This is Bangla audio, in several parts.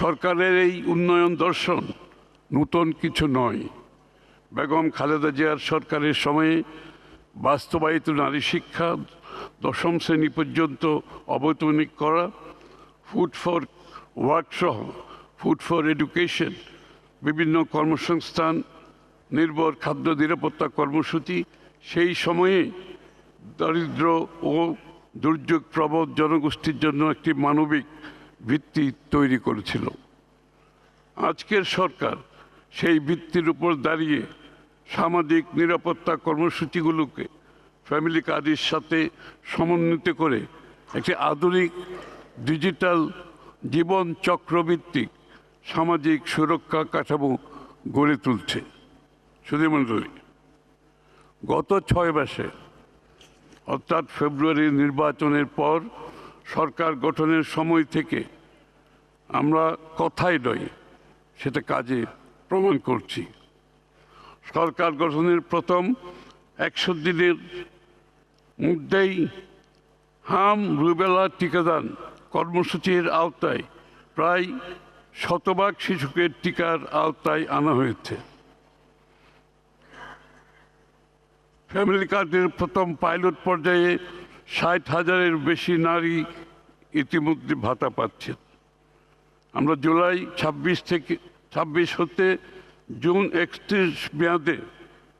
সরকারের এই উন্নয়ন দর্শন নূতন কিছু নয়। বেগম খালেদা জিয়ার সরকারের সময়ে বাস্তবায়িত নারী শিক্ষা, দশম শ্রেণী পর্যন্ত অবৈতনিক করা, ফুড ফর ওয়ার্ক সহ ফুড ফর এডুকেশন, বিভিন্ন কর্মসংস্থান নির্ভর খাদ্য নিরাপত্তা কর্মসূচি সেই সময়ে দারিদ্র ও দুর্যোগ প্রবণ জনগোষ্ঠীর জন্য একটি মানবিক ভিত্তি তৈরি করেছিল। আজকের সরকার সেই ভিত্তির উপর দাঁড়িয়ে সামাজিক নিরাপত্তা কর্মসূচিগুলোকে ফ্যামিলি কার্ডের সাথে সমন্বিত করে একটি আধুনিক ডিজিটাল জীবন চক্রভিত্তিক সামাজিক সুরক্ষা কাঠামো গড়ে তুলছে। সুধীমণ্ডলী, গত 6 মাসে অর্থাৎ ফেব্রুয়ারি নির্বাচনের পর সরকার গঠনের সময় থেকে আমরা কথাই নয়, সেটা কাজে প্রমাণ করছি। সরকার গঠনের প্রথম 100 দিনের মধ্যেই হাম রুবেলা টিকাদান কর্মসূচির আওতায় প্রায় 100% শিশুকে টিকার আওতায় আনা হয়েছে। ফ্যামিলি কার্ডের প্রথম পাইলট পর্যায়ে 60,000-এর বেশি নারী ইতিমধ্যে ভাতা পাচ্ছেন। আমরা জুলাই 26 হতে জুন 31 মেয়াদে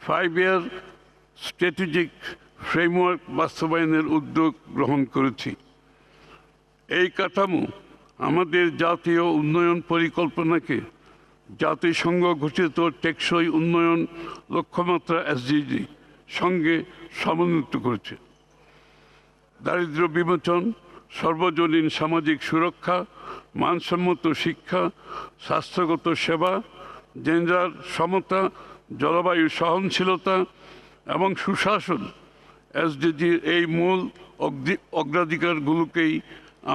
5-year স্ট্র্যাটেজিক ফ্রেমওয়ার্ক বাস্তবায়নের উদ্যোগ গ্রহণ করেছি। এই কাঠামো আমাদের জাতীয় উন্নয়ন পরিকল্পনাকে জাতিসংঘ ঘোষিত টেকসই উন্নয়ন লক্ষ্যমাত্রা SDG সঙ্গে সমন্বিত করেছে। দারিদ্র্য বিমোচন, সর্বজনীন সামাজিক সুরক্ষা, মানসম্মত শিক্ষা, স্বাস্থ্যগত সেবা, জেন্ডার সমতা, জলবায়ু সহনশীলতা এবং সুশাসন SDGর এই মূল অগ্রাধিকারগুলোকেই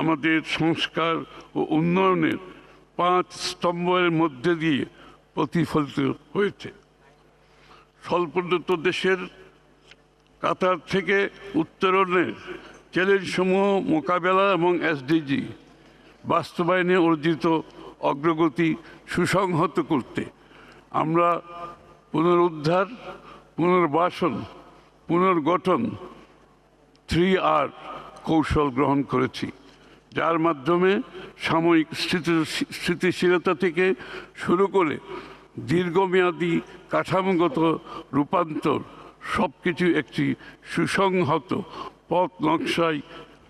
আমাদের সংস্কার ও উন্নয়নের 5 স্তম্ভের মধ্যে দিয়ে প্রতিফলিত হয়েছে। স্বল্পোন্নত দেশের কাতার থেকে উত্তরণের চ্যালেঞ্জসমূহ মোকাবেলা এবং SDG বাস্তবায়নে অর্জিত অগ্রগতি সুসংহত করতে আমরা পুনরুদ্ধার, পুনর্বাসন, পুনর্গঠন 3R কৌশল গ্রহণ করেছি, যার মাধ্যমে সাময়িক স্থিতিশীলতা থেকে শুরু করে দীর্ঘমেয়াদী কাঠামোগত রূপান্তর সবকিছু একটি সুসংহত পথ নকশায়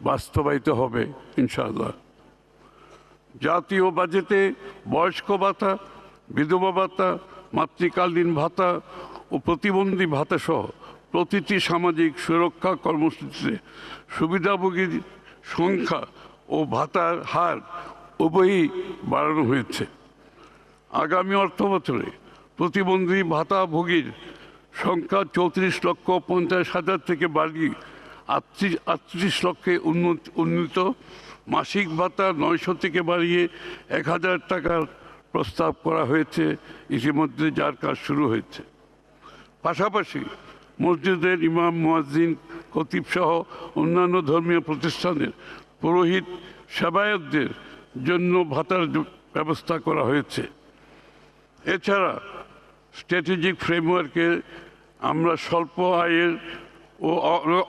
বাস্তবায়িত হবে ইনশাআল্লাহ। জাতীয় বাজেটে বয়স্ক ভাতা, বিধবা ভাতা, মাতৃকালীন ভাতা ও প্রতিবন্ধী ভাতা সহ প্রতিটি সামাজিক সুরক্ষা কর্মসূচিতে সুবিধাভোগীর সংখ্যা ও ভাতার হার উভয়ই বাড়ানো হয়েছে। আগামী অর্থবছরে প্রতিবন্ধী ভাতাভোগীর সংখ্যা 34,50,000 থেকে বাড়িয়ে 38 লক্ষে উন্নীত, মাসিক ভাতা 900 থেকে বাড়িয়ে 1,000 টাকার প্রস্তাব করা হয়েছে ইতিমধ্যে, যার কাজ শুরু হয়েছে। পাশাপাশি মসজিদের ইমাম, মুয়াজ্জিন, খতিব সহ অন্যান্য ধর্মীয় প্রতিষ্ঠানের পুরোহিত সেবায়েতদের জন্য ভাতার ব্যবস্থা করা হয়েছে। এছাড়া স্ট্র্যাটেজিক ফ্রেমওয়ার্কে আমরা স্বল্প আয়ের ও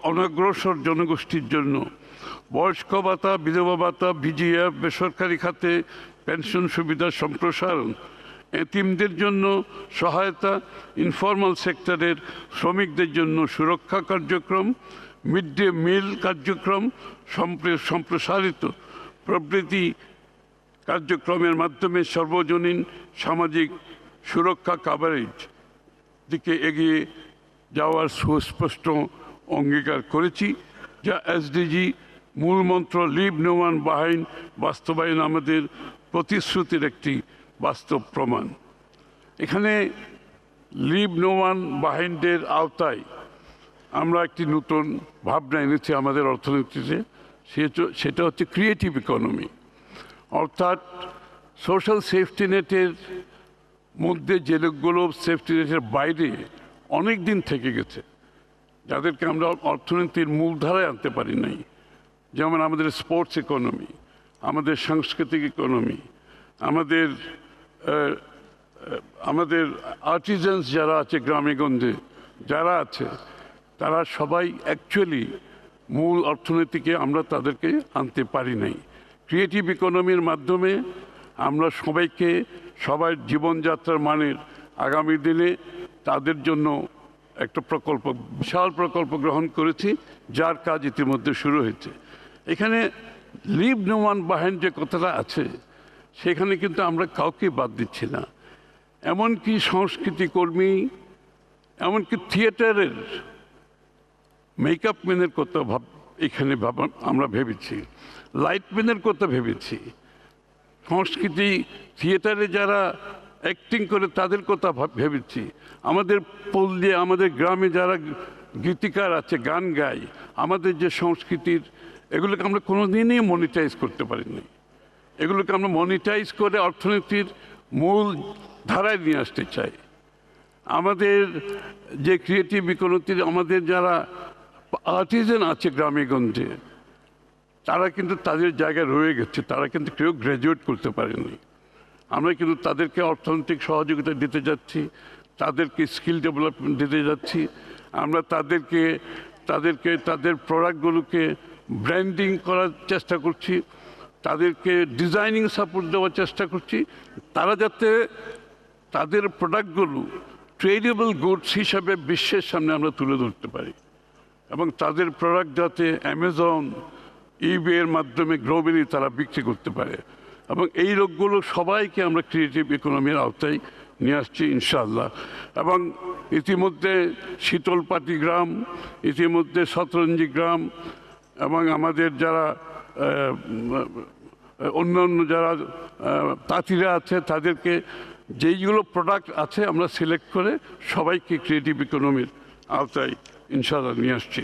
অনগ্রসর জনগোষ্ঠীর জন্য বয়স্ক ভাতা, বিধবা ভাতা, VGF, বেসরকারি খাতে পেনশন সুবিধা সম্প্রসারণ, এতিমদের জন্য সহায়তা, ইনফর্মাল সেক্টরের শ্রমিকদের জন্য সুরক্ষা কার্যক্রম, মিড ডে মিল কার্যক্রম সম্প্রসারিত প্রভৃতি কার্যক্রমের মাধ্যমে সর্বজনীন সামাজিক সুরক্ষা কাভারেজ দিকে এগিয়ে যাওয়ার সুস্পষ্ট অঙ্গীকার করেছি, যা SDG মূলমন্ত্র লিভ নো ওয়ান বিহাইন্ড বাস্তবায়ন আমাদের প্রতিশ্রুতির একটি বাস্তব প্রমাণ। এখানে লিভ নো ওয়ান বিহাইন্ডের আওতায় আমরা একটি নতুন ভাবনা এনেছি আমাদের অর্থনীতিতে, সেটা হচ্ছে ক্রিয়েটিভ ইকোনমি। অর্থাৎ সোশ্যাল সেফটি নেটের মধ্যে যে লোকগুলো সেফটি নেটের বাইরে অনেক দিন থেকে গেছে, যাদেরকে আমরা অর্থনীতির মূলধারায় আনতে পারি নাই, যেমন আমাদের স্পোর্টস ইকোনমি, আমাদের সাংস্কৃতিক ইকোনমি, আমাদের আমাদের আর্টিজানস যারা আছে গ্রামে গঞ্জে যারা আছে তারা সবাই অ্যাকচুয়ালি মূল অর্থনীতিকে আমরা তাদেরকে আনতে পারি নাই। ক্রিয়েটিভ ইকোনমির মাধ্যমে আমরা সবাইকে সবার জীবনযাত্রার মানের আগামী দিনে তাদের জন্য একটা প্রকল্প বিশাল প্রকল্প গ্রহণ করেছি, যার কাজ ইতিমধ্যে শুরু হয়েছে। এখানে লিভ নো ওয়ান বিহাইন্ড যে কথাটা আছে সেখানে কিন্তু আমরা কাউকে বাদ দিচ্ছি না। এমনকি সংস্কৃতি কর্মী, এমনকি থিয়েটারের মেকআপ ম্যানের কথা এখানে আমরা ভেবেছি, লাইটম্যানের কথা ভেবেছি, সংস্কৃতি থিয়েটারে যারা অ্যাক্টিং করে তাদের কথা ভেবেছি, আমাদের পল্লী আমাদের গ্রামে যারা গীতিকার আছে গান গায়, আমাদের যে সংস্কৃতির এগুলোকে আমরা কোনোদিনই মনিটাইজ করতে পারিনি। এগুলোকে আমরা মনিটাইজ করে অর্থনীতির মূল ধারায় নিয়ে আসতে চাই। আমাদের যে ক্রিয়েটিভ ইকোনমির আমাদের যারা আর্টিজান আছে গ্রামে গঞ্জে তারা কিন্তু তাদের জায়গায় রয়ে গেছে, তারা কিন্তু কেউ গ্র্যাজুয়েট করতে পারেনি। আমরা কিন্তু তাদেরকে অর্থনৈতিক সহযোগিতা দিতে যাচ্ছি, তাদেরকে স্কিল ডেভেলপমেন্ট দিতে যাচ্ছি, আমরা তাদেরকে তাদের প্রোডাক্টগুলোকে ব্র্যান্ডিং করার চেষ্টা করছি, তাদেরকে ডিজাইনিং সাপোর্ট দেওয়ার চেষ্টা করছি, তারা যাতে তাদের প্রোডাক্টগুলো ট্রেডেবল গুডস হিসাবে বিশ্বের সামনে আমরা তুলে ধরতে পারি এবং তাদের প্রোডাক্ট যাতে অ্যামাজন ইবে এর মাধ্যমে গ্লোবালি তারা বিক্রি করতে পারে। এবং এই লোকগুলো সবাইকে আমরা ক্রিয়েটিভ ইকোনমির আওতায় নিয়ে আসছি ইনশাআল্লাহ। এবং ইতিমধ্যে শীতলপাটি গ্রাম, ইতিমধ্যে শতরঞ্জি গ্রাম এবং আমাদের যারা অন্যান্য যারা তাঁতিরা আছে তাদেরকে যেইগুলো প্রোডাক্ট আছে আমরা সিলেক্ট করে সবাইকে ক্রিয়েটিভ ইকোনমির আওতায় ইনশাআল্লাহ নিয়ে আসছি।